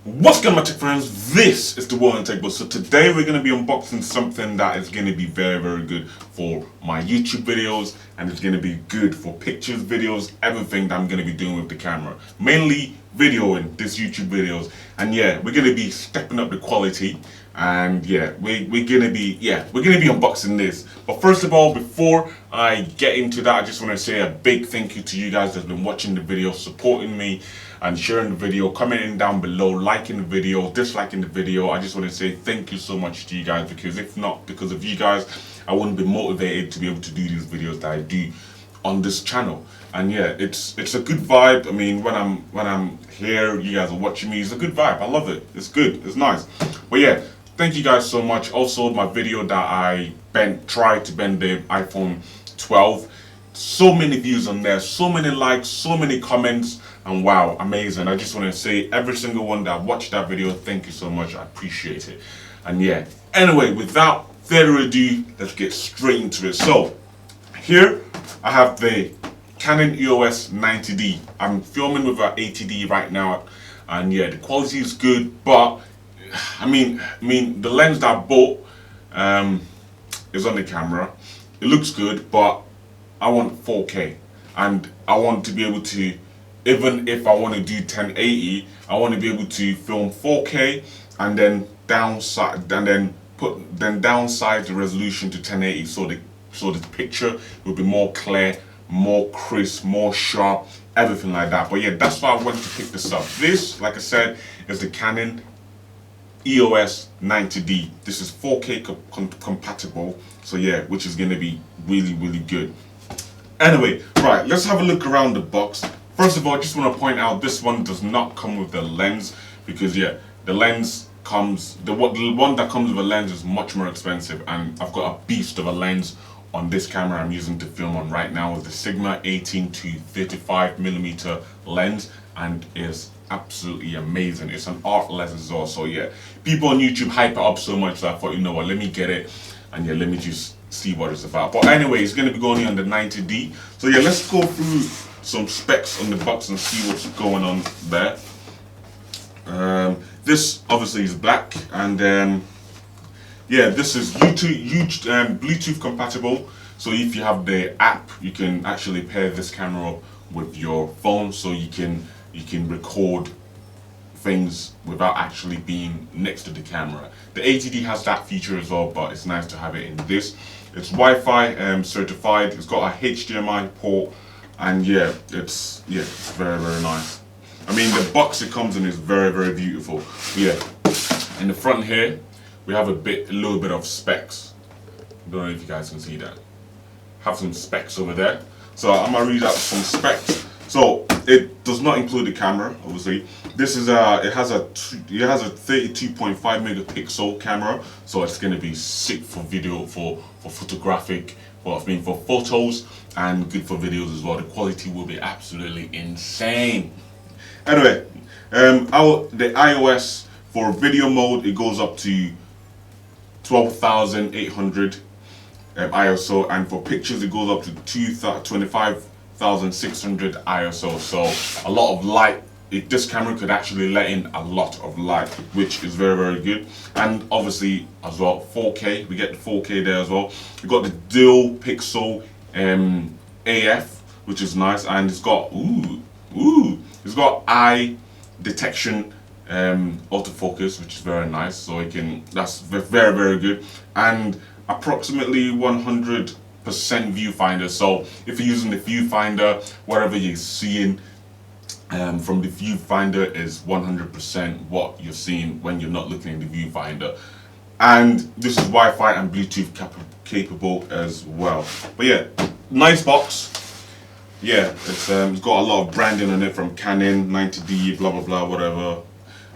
What's going on, my tech friends? This is the World and Tech Book. So today we're going to be unboxing something that is going to be very good for my YouTube videos, and it's going to be good for pictures, videos, everything that I'm going to be doing with the camera. Mainly videoing this YouTube videos, and yeah, we're going to be stepping up the quality, and yeah, we're going to be unboxing this. But first of all, before I get into that, I just want to say a big thank you to you guys that's been watching the video, supporting me and sharing the video, commenting down below, liking the video, disliking the video. I just want to say thank you so much to you guys, because if not because of you guys, I wouldn't be motivated to be able to do these videos that I do on this channel. And yeah, it's a good vibe. I mean, when I'm here, you guys are watching me, it's a good vibe. I love it. It's good. It's nice. But yeah, thank you guys so much. Also, my video that I tried to bend the iPhone 12, so many views on there, so many likes, so many comments, and wow, amazing. I just want to say every single one that watched that video, thank you so much. I appreciate it. And yeah, anyway, without further ado, let's get straight into it. So here I have the Canon EOS 90D. I'm filming with an 80D right now, and yeah, the quality is good, but I mean the lens that I bought is on the camera. It looks good, but I want 4K, and I want to be able to, even if I want to do 1080, I want to be able to film 4K and then downsize the resolution to 1080, so the picture will be more clear, more crisp, more sharp, everything like that. But yeah, that's why I wanted to pick this up. This, like I said, is the Canon EOS 90D. This is 4K compatible, so yeah, which is going to be really good. Anyway, right, let's have a look around the box. First of all, I just want to point out this one does not come with the lens, because yeah, the lens comes, the one that comes with a lens is much more expensive, and I've got a beast of a lens on this camera I'm using to film on right now, with the Sigma 18 to 35mm lens, and is absolutely amazing. It's an art lens as well. So yeah, people on YouTube hype it up so much that I thought, you know what, let me get it, and yeah, let me just see what it's about. But anyway, it's going to be going on the 90D. So yeah, let's go through some specs on the box and see what's going on there. This obviously is black, and yeah, this is Bluetooth compatible. So if you have the app, you can actually pair this camera up with your phone, so you can record things without actually being next to the camera. The 80D has that feature as well, but it's nice to have it in this. It's Wi-Fi certified. It's got a HDMI port, and yeah, it's very nice. I mean, the box it comes in is very beautiful. Yeah, in the front here we have a little bit of specs. I don't know if you guys can see that. Have some specs over there. So I'm gonna read out some specs. So it does not include the camera, obviously. This is it has a 32.5 megapixel camera, so it's gonna be sick for video, for photographic, for photos, and good for videos as well. The quality will be absolutely insane. Anyway, the iOS for video mode, it goes up to 12,800 ISO, and for pictures it goes up to 25,600 ISO. So a lot of light. This camera could actually let in a lot of light, which is very good. And obviously as well, 4K. We get the 4K there as well. We got the dual pixel AF, which is nice, and it's got it's got eye detection autofocus, which is very nice. So that's very good, and approximately 100% viewfinder. So if you're using the viewfinder, whatever you're seeing from the viewfinder is 100% what you're seeing when you're not looking in the viewfinder. And this is Wi-Fi and Bluetooth capable as well. But yeah, nice box. Yeah, it's got a lot of branding on it from Canon 90D, blah whatever.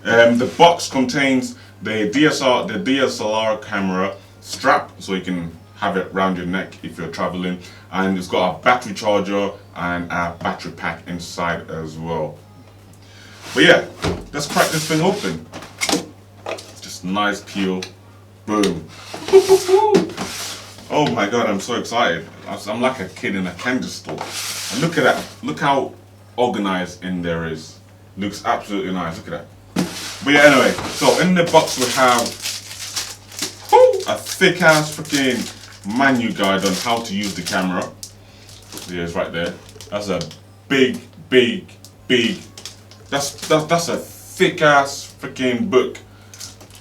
The box contains the DSLR camera strap, so you can have it around your neck if you're traveling, and it's got a battery charger and a battery pack inside as well. But yeah, let's crack this thing open. Just nice peel, boom. Oh my god, I'm so excited. I'm like a kid in a candy store. And look at that, look how organized in there is. Looks absolutely nice, look at that. But yeah, anyway, so in the box we have a thick ass freaking manual guide on how to use the camera. Yeah, it's right there. That's a big, that's a thick ass freaking book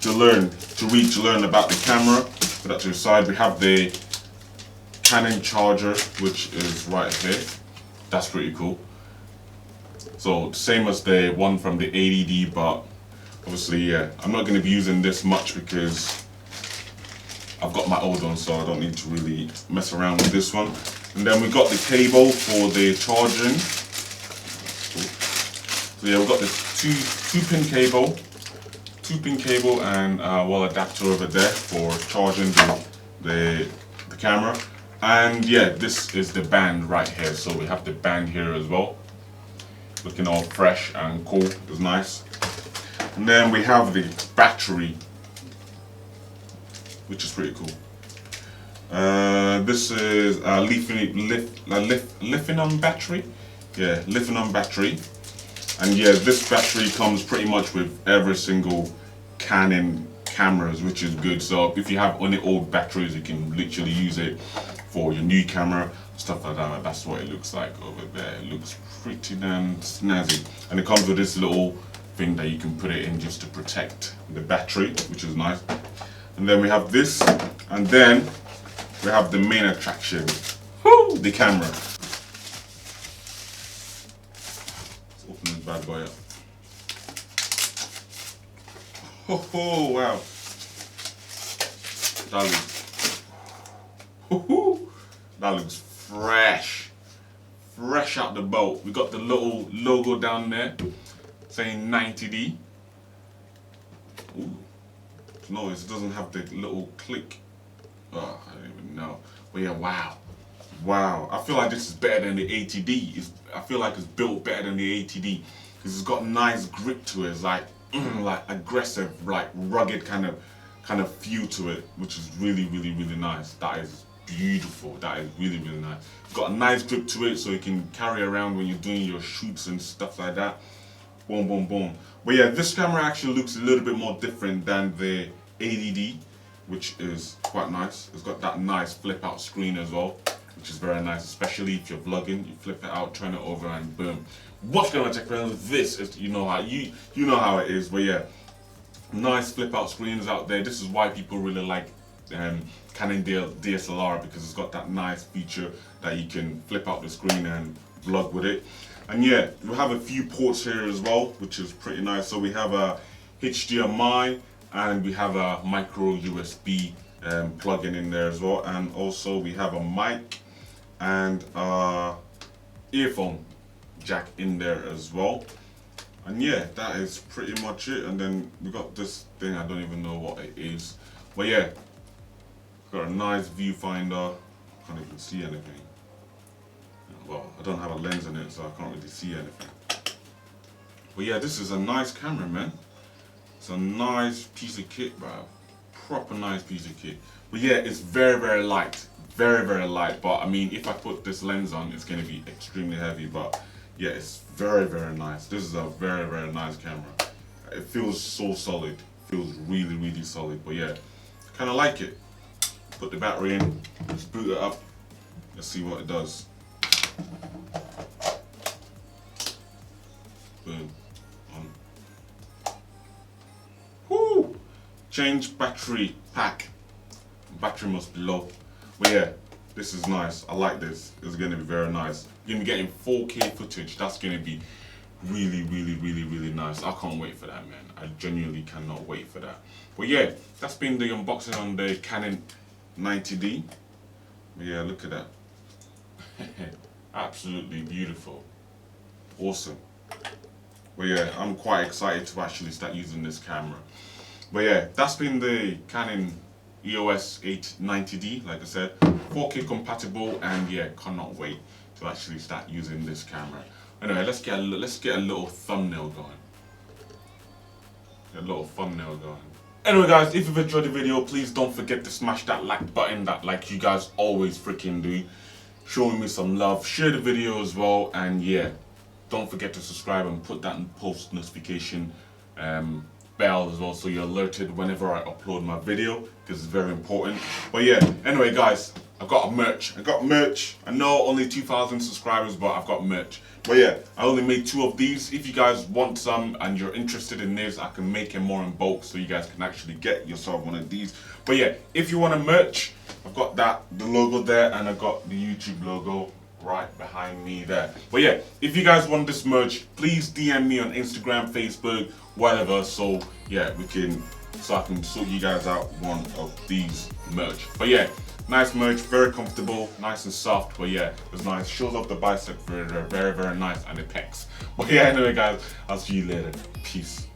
to learn about the camera. Put that to the side. We have the Canon charger, which is right here. That's pretty cool. So same as the one from the 80D, but obviously, yeah, I'm not going to be using this much because I've got my old one, so I don't need to really mess around with this one. And then we got the cable for the charging. So yeah, we've got this two-pin cable and wall adapter over there for charging the camera. And yeah, this is the band right here. So we have the band here as well, looking all fresh and cool. It's nice. And then we have the battery, which is pretty cool. This is a lithium battery. Yeah, lithium battery. And yeah, this battery comes pretty much with every single Canon cameras, which is good. So if you have any old batteries, you can literally use it for your new camera, stuff like that. That's what it looks like over there. It looks pretty damn snazzy. And it comes with this little thing that you can put it in just to protect the battery, which is nice. And then we have this, and then we have the main attraction, the camera. Let's open this bad boy up. Oh wow, that looks fresh out the boat. We got the little logo down there saying 90D. Ooh. No, it doesn't have the little click. Oh, I don't even know. But yeah, wow. I feel like this is better than the 80D. I feel like it's built better than the 80D because it's got nice grip to it. It's like aggressive, like rugged kind of feel to it, which is really nice. That is beautiful. That is really nice. It's got a nice grip to it, so you can carry around when you're doing your shoots and stuff like that. Boom. But yeah, this camera actually looks a little bit more different than the 80D, which is quite nice. It's got that nice flip out screen as well, which is very nice, especially if you're vlogging. You flip it out, turn it over, and boom. What's going on, tech friends? This is, you know how it is. But yeah, nice flip out screens out there. This is why people really like Canon DSLR, because it's got that nice feature that you can flip out the screen and vlog with it. And yeah, we have a few ports here as well, which is pretty nice. So we have a HDMI and we have a micro USB plug-in in there as well. And also we have a mic and a earphone jack in there as well. And yeah, that is pretty much it. And then we got this thing, I don't even know what it is. But yeah, got a nice viewfinder. Can't even see anything. Well, I don't have a lens in it, so I can't really see anything. But yeah, this is a nice camera, man. It's a nice piece of kit, bro. Proper nice piece of kit. But yeah, it's very light. Very light. But I mean, if I put this lens on, it's going to be extremely heavy. But yeah, it's very nice. This is a very nice camera. It feels so solid. It feels really solid. But yeah, I kind of like it. Put the battery in. Let's boot it up. Let's see what it does. Boom. On. Whoo! Change battery pack. Battery must be low. But yeah, this is nice. I like this. It's going to be very nice. You're going to be getting 4K footage. That's going to be really nice. I can't wait for that, man. I genuinely cannot wait for that. But yeah, that's been the unboxing on the Canon 90D. But yeah, look at that. Absolutely beautiful. Awesome. But yeah, I'm quite excited to actually start using this camera. But yeah, that's been the Canon EOS 90D, like I said, 4K compatible, and yeah, cannot wait to actually start using this camera. Anyway, let's get a little thumbnail going. Anyway guys, if you've enjoyed the video, please don't forget to smash that like button, that like you guys always freaking do. Showing me some love, share the video as well, and yeah, don't forget to subscribe and put that in post notification bell as well, so you're alerted whenever I upload my video, because it's very important. But yeah, anyway guys, I've got merch. I know only 2,000 subscribers, but I've got merch. But yeah, I only made 2 of these. If you guys want some and you're interested in this, I can make it more in bulk so you guys can actually get yourself one of these. But yeah, if you want a merch, I've got the logo there, and I've got the YouTube logo right behind me there. But yeah, if you guys want this merch, please DM me on Instagram, Facebook, whatever, so yeah, so I can sort you guys out one of these merch. But yeah, nice merch, very comfortable, nice and soft. But yeah, it's nice, shows off the bicep, very nice, and it pecs. But yeah, anyway guys, I'll see you later. Peace.